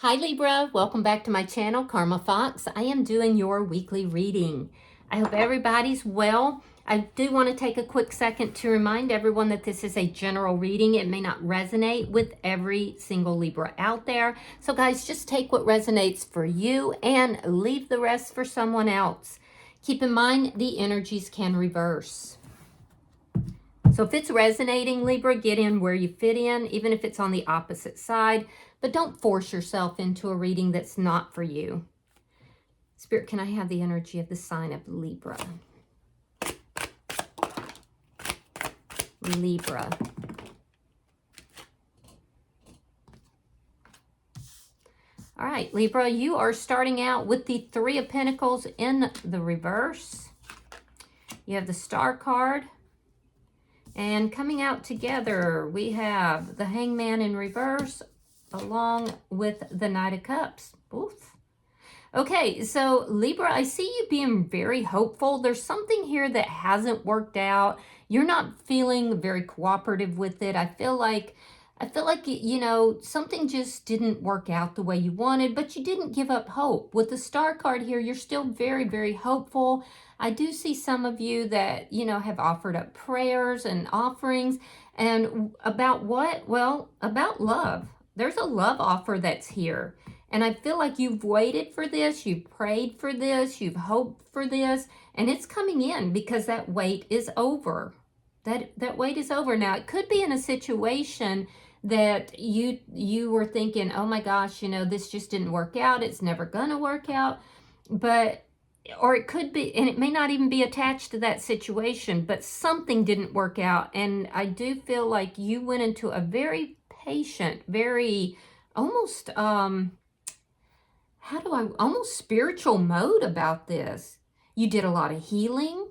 Hi Libra, welcome back to my channel, Karma Fox. I am doing your weekly reading. I hope everybody's well. I do want to take a quick second to remind everyone that this is a general reading. It may not resonate with every single Libra out there. So guys, just take what resonates for you and leave the rest for someone else. Keep in mind, the energies can reverse. So if it's resonating, Libra, get in where you fit in, even if it's on the opposite side. But don't force yourself into a reading that's not for you. Spirit, can I have the energy of the sign of Libra? Libra. All right, Libra, you are starting out with the Three of Pentacles in the reverse. You have the Star card. And coming out together, we have the Hangman in reverse, along with the Knight of Cups. Oof. Okay, so Libra, I see you being very hopeful. There's something here that hasn't worked out. You're not feeling very cooperative with it. I feel like, you know, something just didn't work out the way you wanted, but you didn't give up hope. With the Star card here, you're still very, very hopeful. I do see some of you that, you know, have offered up prayers and offerings. And about what? Well, about love. There's a love offer that's here. And I feel like you've waited for this, you've prayed for this, you've hoped for this, and it's coming in because that wait is over. That wait is over. Now, it could be in a situation that you were thinking, oh my gosh, you know, this just didn't work out. It's never going to work out. But, or it could be, and it may not even be attached to that situation, but something didn't work out. And I do feel like you went into a very patient, very almost, almost spiritual mode about this. You did a lot of healing.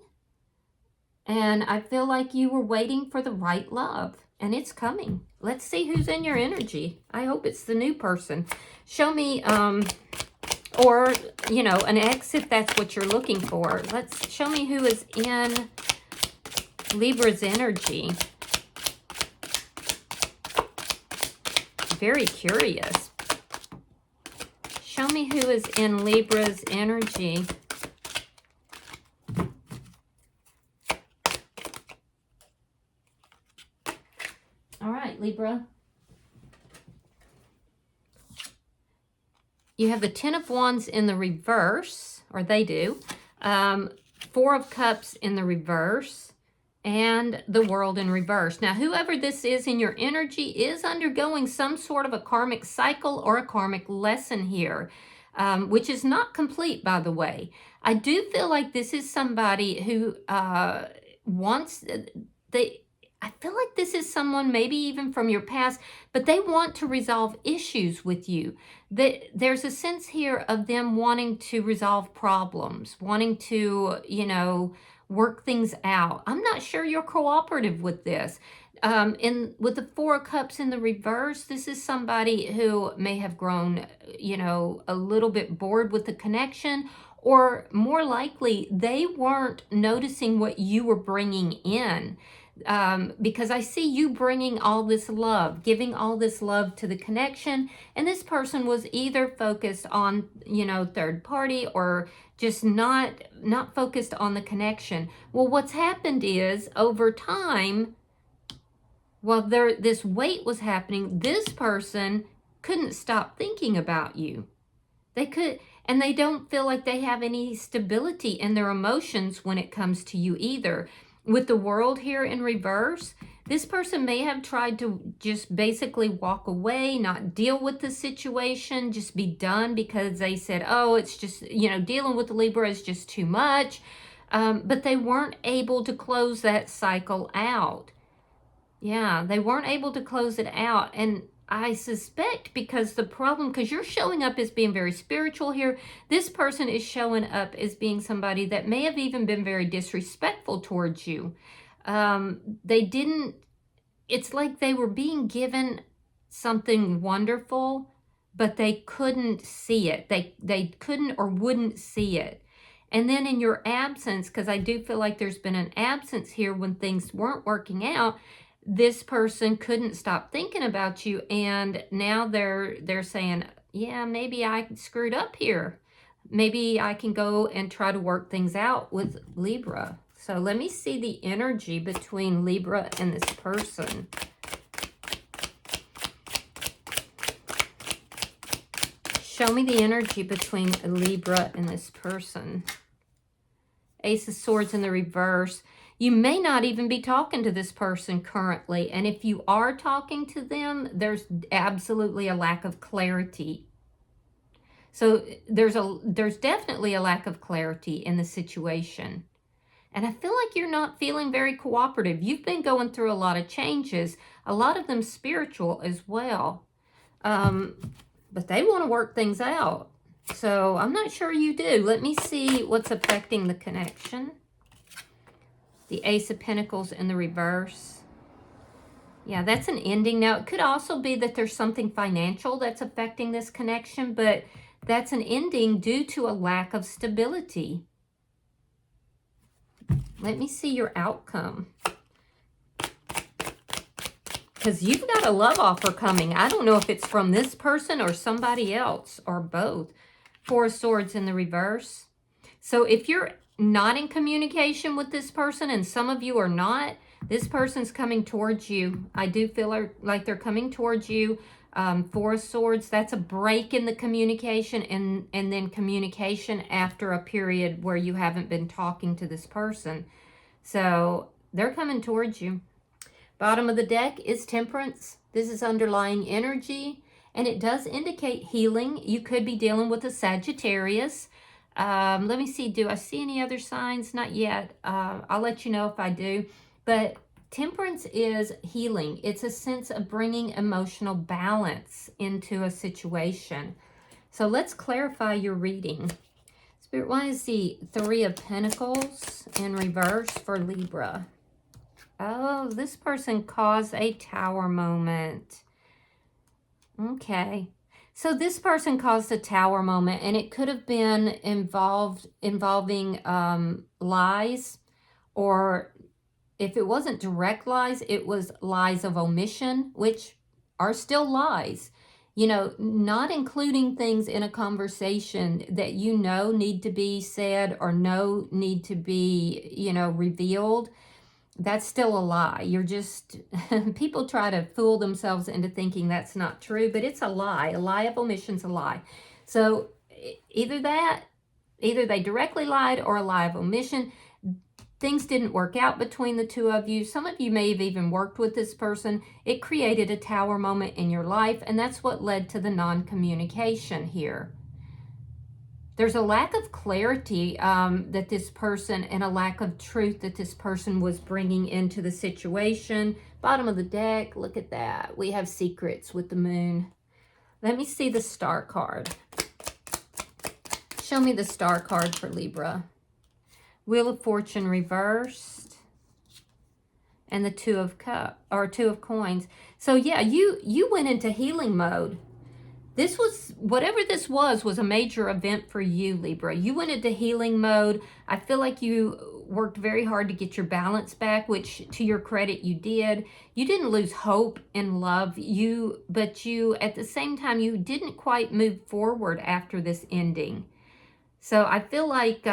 And I feel like you were waiting for the right love. And it's coming. Let's see who's in your energy. I hope it's the new person. Show me, or, you know, an ex if that's what you're looking for. Let's show me who is in Libra's energy. Very curious. Show me who is in Libra's energy. All right, Libra. You have the Ten of Wands in the reverse, or they do. Four of Cups in the reverse, and the World in reverse. Now, whoever this is in your energy is undergoing some sort of a karmic cycle or a karmic lesson here, which is not complete, by the way. I do feel like this is somebody who I feel like this is someone maybe even from your past, but they want to resolve issues with you. There's a sense here of them wanting to resolve problems, wanting to, you know, work things out. I'm not sure you're cooperative with this. With the Four of Cups in the reverse, this is somebody who may have grown, you know, a little bit bored with the connection, or more likely they weren't noticing what you were bringing in. Because I see you bringing all this love, giving all this love to the connection, and this person was either focused on, you know, third party, or just not focused on the connection. Well, what's happened is over time, while this wait was happening, this person couldn't stop thinking about you. And they don't feel like they have any stability in their emotions when it comes to you either. With the World here in reverse, this person may have tried to just basically walk away, not deal with the situation, just be done because they said, oh, it's just, you know, dealing with the Libra is just too much. But they weren't able to close that cycle out. Yeah, they weren't able to close it out. And I suspect because you're showing up as being very spiritual here, this person is showing up as being somebody that may have even been very disrespectful towards you. It's like they were being given something wonderful, but they couldn't see it. They couldn't or wouldn't see it. And then in your absence, because I do feel like there's been an absence here when things weren't working out, this person couldn't stop thinking about you, and now they're saying, yeah, maybe I screwed up here. Maybe I can go and try to work things out with Libra. So let me see the energy between Libra and this person. Show me the energy between Libra and this person. Ace of Swords in the reverse. You may not even be talking to this person currently. And if you are talking to them, there's absolutely a lack of clarity. So there's definitely a lack of clarity in the situation. And I feel like you're not feeling very cooperative. You've been going through a lot of changes, a lot of them spiritual as well. But they want to work things out. So I'm not sure you do. Let me see what's affecting the connection. The Ace of Pentacles in the reverse. Yeah, that's an ending. Now, it could also be that there's something financial that's affecting this connection, but that's an ending due to a lack of stability. Let me see your outcome. Because you've got a love offer coming. I don't know if it's from this person or somebody else or both. Four of Swords in the reverse. So if you're not in communication with this person, and some of you are not, this person's coming towards you. I do feel like they're coming towards you. Four of Swords, that's a break in the communication, and then communication after a period where you haven't been talking to this person. So they're coming towards you. Bottom of the deck is Temperance. This is underlying energy, and it does indicate healing. You could be dealing with a Sagittarius. Let me see, do I see any other signs? Not yet. I'll let you know if I do. But Temperance is healing. It's a sense of bringing emotional balance into a situation. So let's clarify your reading. Spirit, why is the Three of Pentacles in reverse for Libra? Oh, this person caused a tower moment. Okay. So this person caused a tower moment, and it could have been involving lies, or if it wasn't direct lies, it was lies of omission, which are still lies. You know, not including things in a conversation that you know need to be said or know need to be, you know, revealed. That's still a lie. You're just, people try to fool themselves into thinking that's not true, but it's a lie. A lie of omission's a lie. So either they directly lied or a lie of omission. Things didn't work out between the two of you. Some of you may have even worked with this person. It created a tower moment in your life, and that's what led to the non-communication here. There's a lack of clarity that this person, and a lack of truth that this person was bringing into the situation. Bottom of the deck, look at that. We have secrets with the moon. Let me see the star card. Show me the star card for Libra. Wheel of Fortune reversed. And the Two of Coins. So yeah, you went into healing mode. This was, whatever this was a major event for you, Libra. You went into healing mode. I feel like you worked very hard to get your balance back, which to your credit, you did. You didn't lose hope in love, but you, at the same time, you didn't quite move forward after this ending. So I feel like,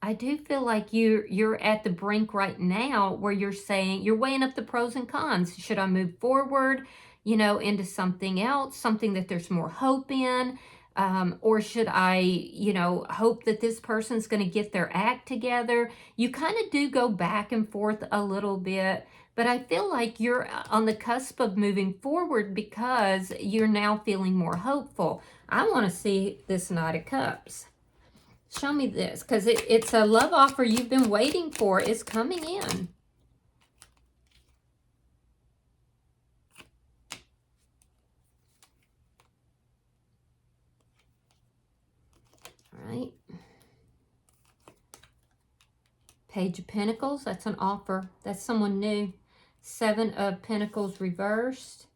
I do feel like you're at the brink right now where you're saying, you're weighing up the pros and cons. Should I move forward, you know, into something else, something that there's more hope in? Or should I, you know, hope that this person's going to get their act together? You kind of do go back and forth a little bit, but I feel like you're on the cusp of moving forward because you're now feeling more hopeful. I want to see this Knight of Cups. Show me this, because it's a love offer you've been waiting for is coming in. All right. Page of Pentacles, that's an offer. That's someone new. Seven of Pentacles reversed.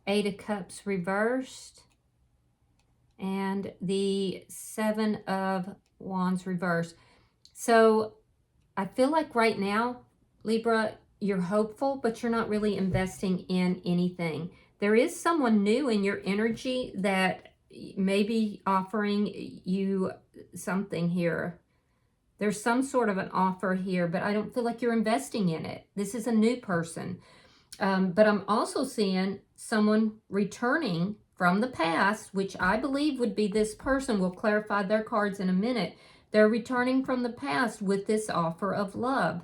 Eight of Cups reversed. And the Seven of Wands reversed. So I feel like right now, Libra, you're hopeful, but you're not really investing in anything. There is someone new in your energy that may be offering you something here. There's some sort of an offer here, but I don't feel like you're investing in it. This is a new person. But I'm also seeing someone returning from the past, which I believe would be this person. We'll clarify their cards in a minute. They're returning from the past with this offer of love.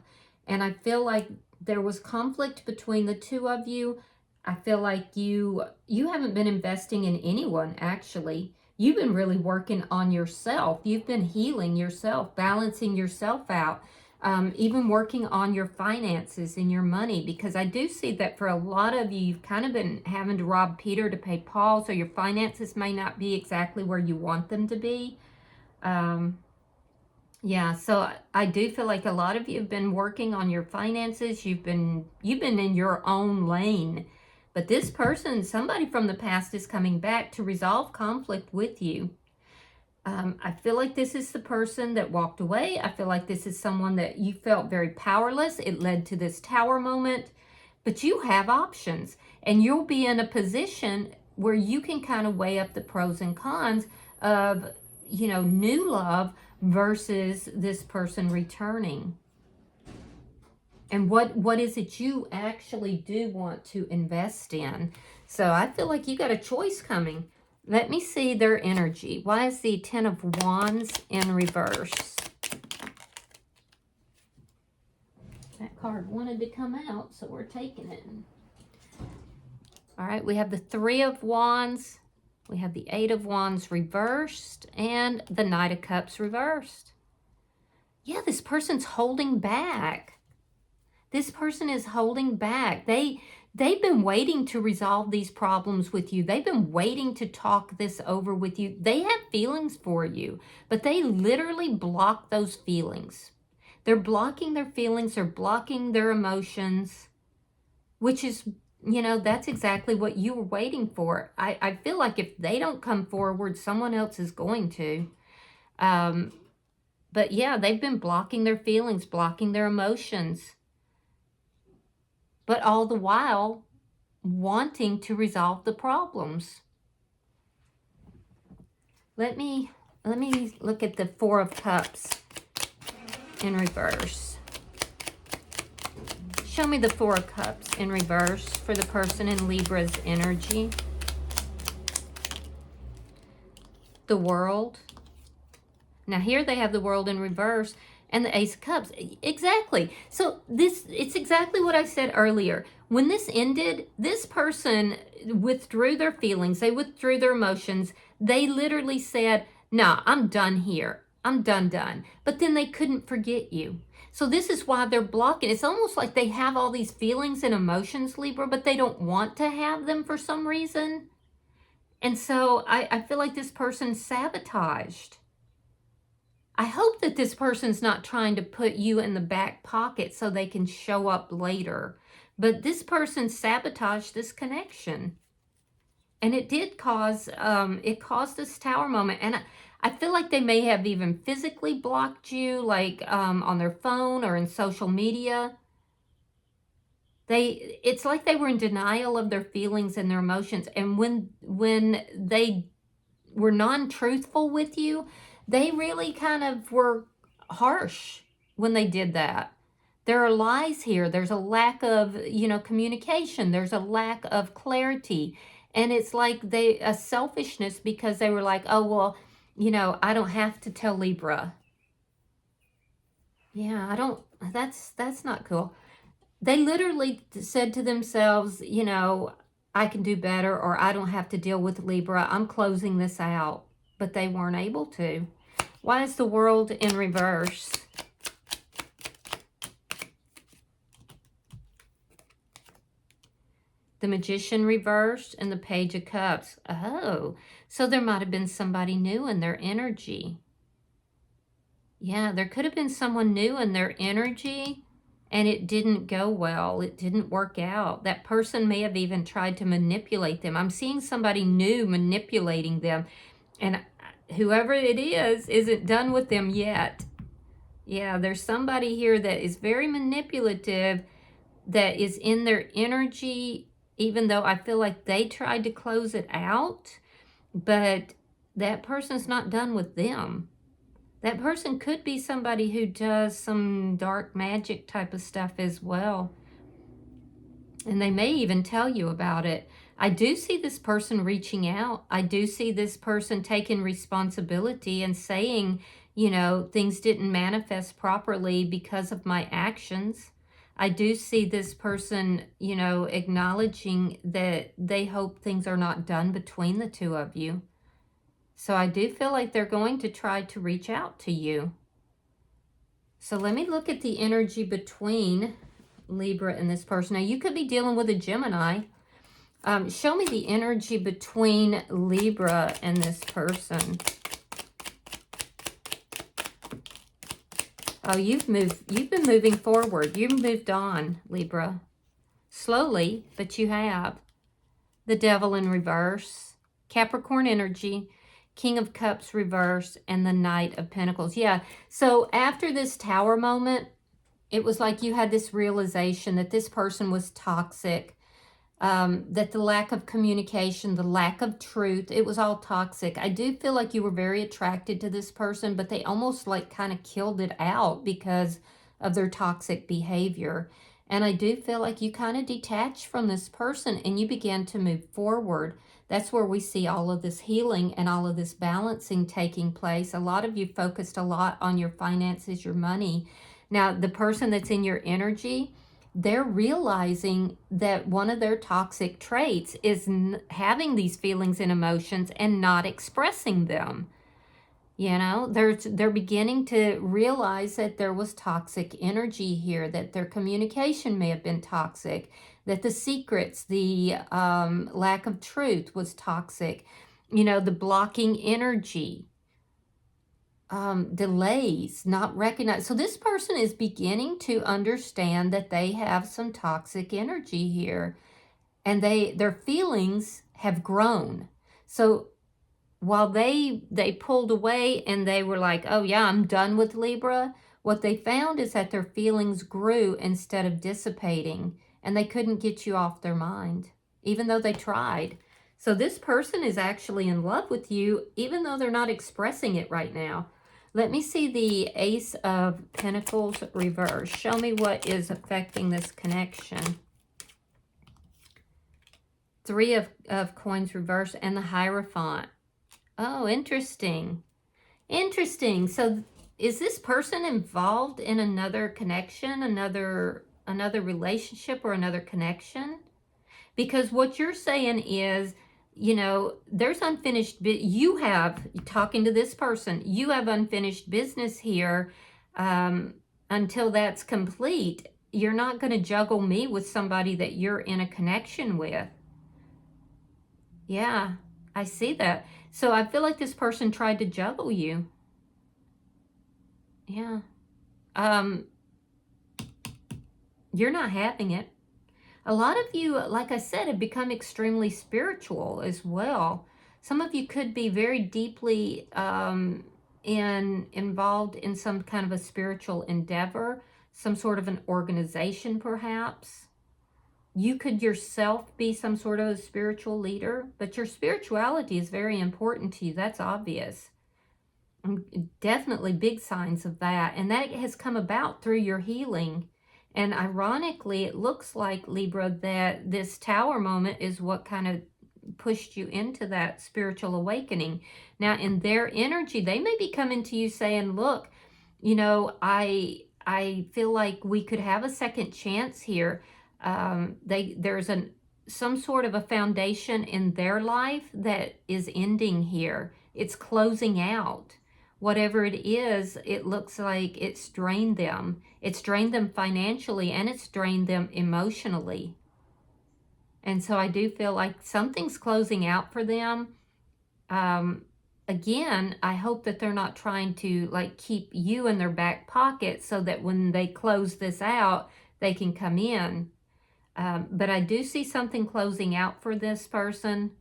And I feel like there was conflict between the two of you. I feel like you haven't been investing in anyone, actually. You've been really working on yourself. You've been healing yourself, balancing yourself out, even working on your finances and your money, because I do see that for a lot of you, you've kind of been having to rob Peter to pay Paul, so your finances may not be exactly where you want them to be. Yeah, so I do feel like a lot of you have been working on your finances. You've been in your own lane. But this person, somebody from the past, is coming back to resolve conflict with you. I feel like this is the person that walked away. I feel like this is someone that you felt very powerless. It led to this tower moment. But you have options. And you'll be in a position where you can kind of weigh up the pros and cons of, new love versus this person returning. And what is it you actually do want to invest in? So I feel like you got a choice coming. Let me see their energy. Why is the Ten of Wands in reverse? That card wanted to come out, so we're taking it. All right, we have the Three of Wands. We have the Eight of Wands reversed and the Knight of Cups reversed. Yeah, this person's holding back. This person is holding back. They've been waiting to resolve these problems with you. They've been waiting to talk this over with you. They have feelings for you, but they literally block those feelings. They're blocking their feelings. They're blocking their emotions, which is, that's exactly what you were waiting for. I feel like if they don't come forward, someone else is going to. But yeah, they've been blocking their feelings, blocking their emotions, but all the while wanting to resolve the problems. Let me look at the Four of Cups in reverse. Show me the Four of Cups in reverse for the person in Libra's energy. The World. Now here they have the World in reverse and the Ace of Cups. Exactly. So it's exactly what I said earlier. When this ended, this person withdrew their feelings. They withdrew their emotions. They literally said, "Nah, I'm done here. I'm done." But then they couldn't forget you. So this is why they're blocking. It's almost like they have all these feelings and emotions, Libra, but they don't want to have them for some reason. And so I feel like this person's sabotaged. I hope that this person's not trying to put you in the back pocket so they can show up later. But this person sabotaged this connection. And it did cause, it caused this tower moment. And I feel like they may have even physically blocked you, like on their phone or in social media. It's like they were in denial of their feelings and their emotions. And when they were non-truthful with you, they really kind of were harsh when they did that. There are lies here. There's a lack of, communication. There's a lack of clarity. And it's like a selfishness because they were like, oh, well, I don't have to tell Libra. Yeah, that's not cool. They literally said to themselves, I can do better, or I don't have to deal with Libra. I'm closing this out. But they weren't able to. Why is the World in reverse? The Magician reversed and the Page of Cups. Oh, so there might have been somebody new in their energy. Yeah, there could have been someone new in their energy and it didn't go well. It didn't work out. That person may have even tried to manipulate them. I'm seeing somebody new manipulating them. And whoever it is, isn't done with them yet. Yeah, there's somebody here that is very manipulative, that is in their energy, even though I feel like they tried to close it out, but that person's not done with them. That person could be somebody who does some dark magic type of stuff as well. And they may even tell you about it. I do see this person reaching out. I do see this person taking responsibility and saying, you know, things didn't manifest properly because of my actions. I do see this person, you know, acknowledging that they hope things are not done between the two of you. So I do feel like they're going to try to reach out to you. So let me look at the energy between Libra and this person. Now, you could be dealing with a Gemini. Show me the energy between Libra and this person. Oh, you've been moving forward. You've moved on, Libra. Slowly, but you have. The Devil in reverse. Capricorn energy. King of Cups reverse. And the Knight of Pentacles. Yeah, so after this Tower moment, it was like you had this realization that this person was toxic. That the lack of communication, the lack of truth, it was all toxic. I do feel like you were very attracted to this person, but they almost like kind of killed it out because of their toxic behavior. And I do feel like you kind of detached from this person and you began to move forward. That's where we see all of this healing and all of this balancing taking place. A lot of you focused a lot on your finances, your money. Now, the person that's in your energy, they're realizing that one of their toxic traits is having these feelings and emotions and not expressing them. You know, they're beginning to realize that there was toxic energy here, that their communication may have been toxic, that the secrets, the lack of truth was toxic. You know, the blocking energy. Delays, not recognized. So this person is beginning to understand that they have some toxic energy here, and their feelings have grown. So while they pulled away and they were like, oh yeah, I'm done with Libra, what they found is that their feelings grew instead of dissipating, and they couldn't get you off their mind, even though they tried. So this person is actually in love with you, even though they're not expressing it right now. Let me see the Ace of Pentacles reverse. Show me what is affecting this connection. Three of Coins reverse and the Hierophant. Oh, interesting. Interesting. So is this person involved in another connection, another relationship or another connection? Because what you're saying is, you know, there's unfinished, you have, talking to this person, you have unfinished business here until that's complete. You're not going to juggle me with somebody that you're in a connection with. Yeah, I see that. So I feel like this person tried to juggle you. Yeah. You're not having it. A lot of you, like I said, have become extremely spiritual as well. Some of you could be very deeply involved in some kind of a spiritual endeavor, some sort of an organization perhaps. You could yourself be some sort of a spiritual leader, but your spirituality is very important to you. That's obvious. Definitely big signs of that. And that has come about through your healing. And ironically, it looks like, Libra, that this Tower moment is what kind of pushed you into that spiritual awakening. Now, in their energy, they may be coming to you saying, look, you know, I feel like we could have a second chance here. There's some sort of a foundation in their life that is ending here. It's closing out. Whatever it is, it looks like it's drained them. It's drained them financially and it's drained them emotionally. And so I do feel like something's closing out for them. Again, I hope that they're not trying to like keep you in their back pocket so that when they close this out, they can come in. But I do see something closing out for this person.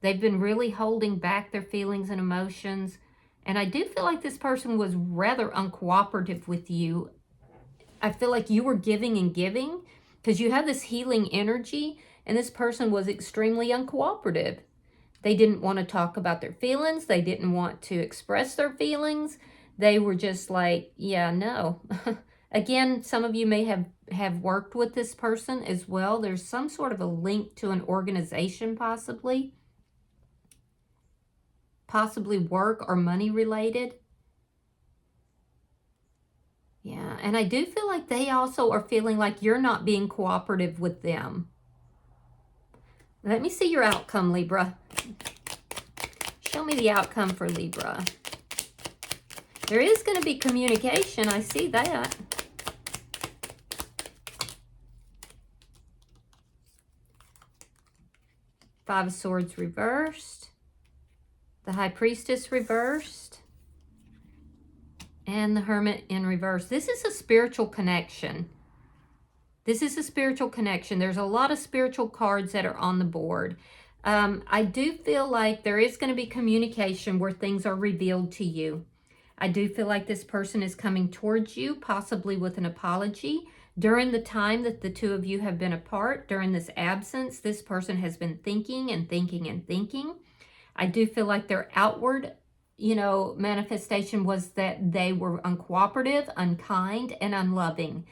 They've been really holding back their feelings and emotions. And I do feel like this person was rather uncooperative with you. I feel like you were giving and giving because you have this healing energy. and this person was extremely uncooperative. They didn't want to talk about their feelings. They didn't want to express their feelings. They were just like, yeah, no. Again, some of you may have worked with this person as well. There's some sort of a link to an organization possibly. Possibly work or money related. Yeah, and I do feel like they also are feeling like you're not being cooperative with them. Let me see your outcome, Libra. Show me the outcome for Libra. There is going to be communication. I see that. Five of Swords reversed. The High Priestess reversed. And the Hermit in reverse. This is a spiritual connection. This is a spiritual connection. There's a lot of spiritual cards that are on the board. I do feel like there is going to be communication where things are revealed to you. I do feel like this person is coming towards you, possibly with an apology. During the time that the two of you have been apart, during this absence, this person has been thinking and thinking and thinking. I do feel like their outward, manifestation was that they were uncooperative, unkind, and unloving.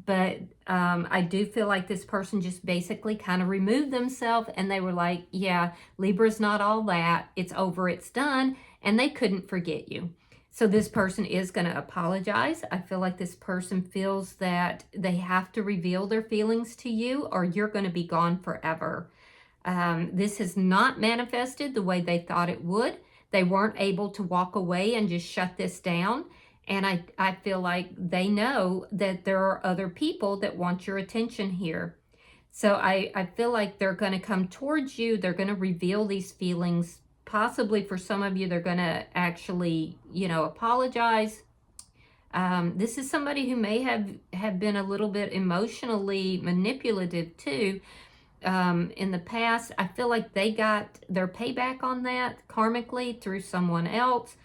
But I do feel like this person just basically kind of removed themselves, and they were like, yeah, Libra's not all that. It's over, it's done, and they couldn't forget you. So this person is going to apologize. I feel like this person feels that they have to reveal their feelings to you, or you're going to be gone forever. This has not manifested the way they thought it would. They weren't able to walk away and just shut this down. And I feel like they know that there are other people that want your attention here. So I feel like they're going to come towards you. They're going to reveal these feelings. Possibly for some of you, they're going to actually, apologize. This is somebody who may have been a little bit emotionally manipulative too. In the past, I feel like they got their payback on that karmically through someone else.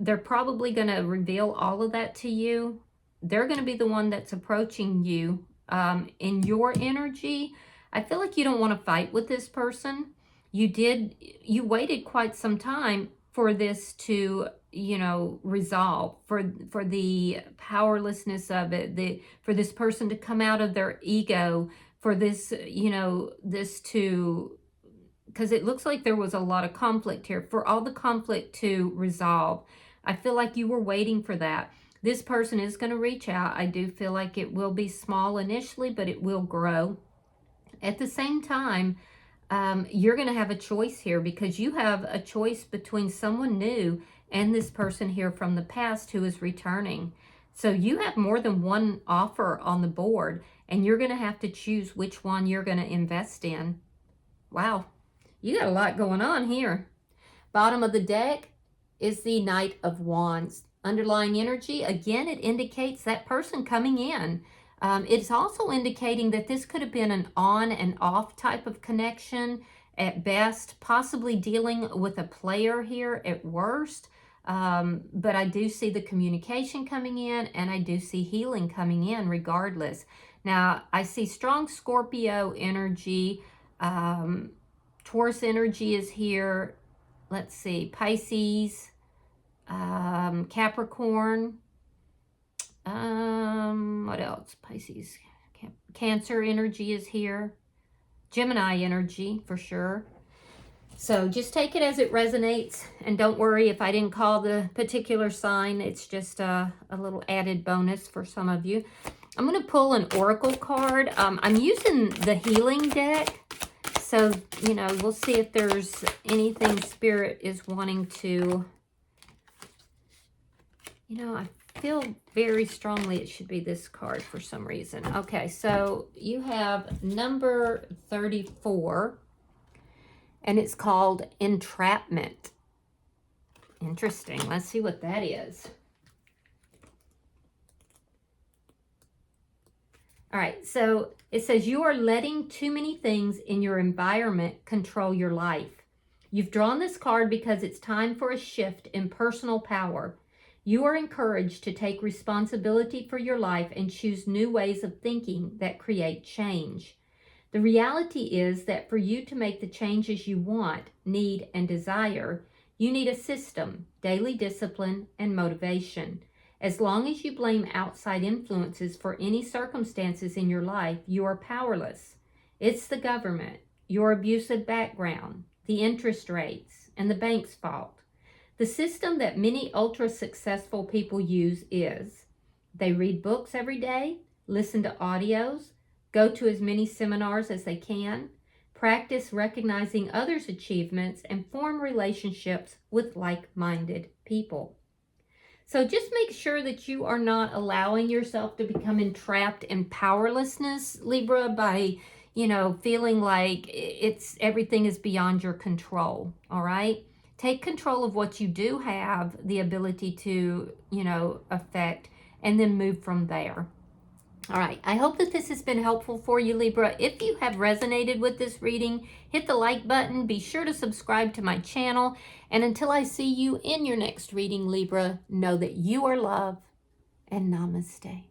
They're probably going to reveal all of that to you. They're going to be the one that's approaching you in your energy. I feel like you don't want to fight with this person. You waited quite some time for this to, resolve, for the powerlessness of it, for this person to come out of their ego, for this, this to, because it looks like there was a lot of conflict here, for all the conflict to resolve. I feel like you were waiting for that. This person is going to reach out. I do feel like it will be small initially, but it will grow. At the same time, you're going to have a choice here, because you have a choice between someone new and this person here from the past who is returning. So you have more than one offer on the board, and you're going to have to choose which one you're going to invest in. Wow, you got a lot going on here. Bottom of the deck is the Knight of Wands. Underlying energy, again, it indicates that person coming in. It's also indicating that this could have been an on and off type of connection at best, possibly dealing with a player here at worst. But I do see the communication coming in, and I do see healing coming in regardless. Now, I see strong Scorpio energy. Taurus energy is here. Let's see, Pisces, Capricorn. What else? Pisces, Cancer energy is here. Gemini energy for sure. So just take it as it resonates, and don't worry if I didn't call the particular sign. It's just a little added bonus for some of you. I'm going to pull an oracle card. I'm using the healing deck. So, we'll see if there's anything Spirit is wanting to, I feel very strongly it should be this card for some reason. Okay, so you have number 34, and it's called Entrapment. Interesting. Let's see what that is. All right, so it says you are letting too many things in your environment control your life. You've drawn this card because it's time for a shift in personal power. You are encouraged to take responsibility for your life and choose new ways of thinking that create change. The reality is that for you to make the changes you want, need, and desire, you need a system, daily discipline, and motivation. As long as you blame outside influences for any circumstances in your life, you are powerless. It's the government, your abusive background, the interest rates, and the bank's fault. The system that many ultra-successful people use is they read books every day, listen to audios, go to as many seminars as they can, practice recognizing others' achievements, and form relationships with like-minded people. So just make sure that you are not allowing yourself to become entrapped in powerlessness, Libra, by, feeling like everything is beyond your control, all right? Take control of what you do have the ability to, affect, and then move from there. All right, I hope that this has been helpful for you, Libra. If you have resonated with this reading, hit the like button. Be sure to subscribe to my channel. And until I see you in your next reading, Libra, know that you are loved, and namaste.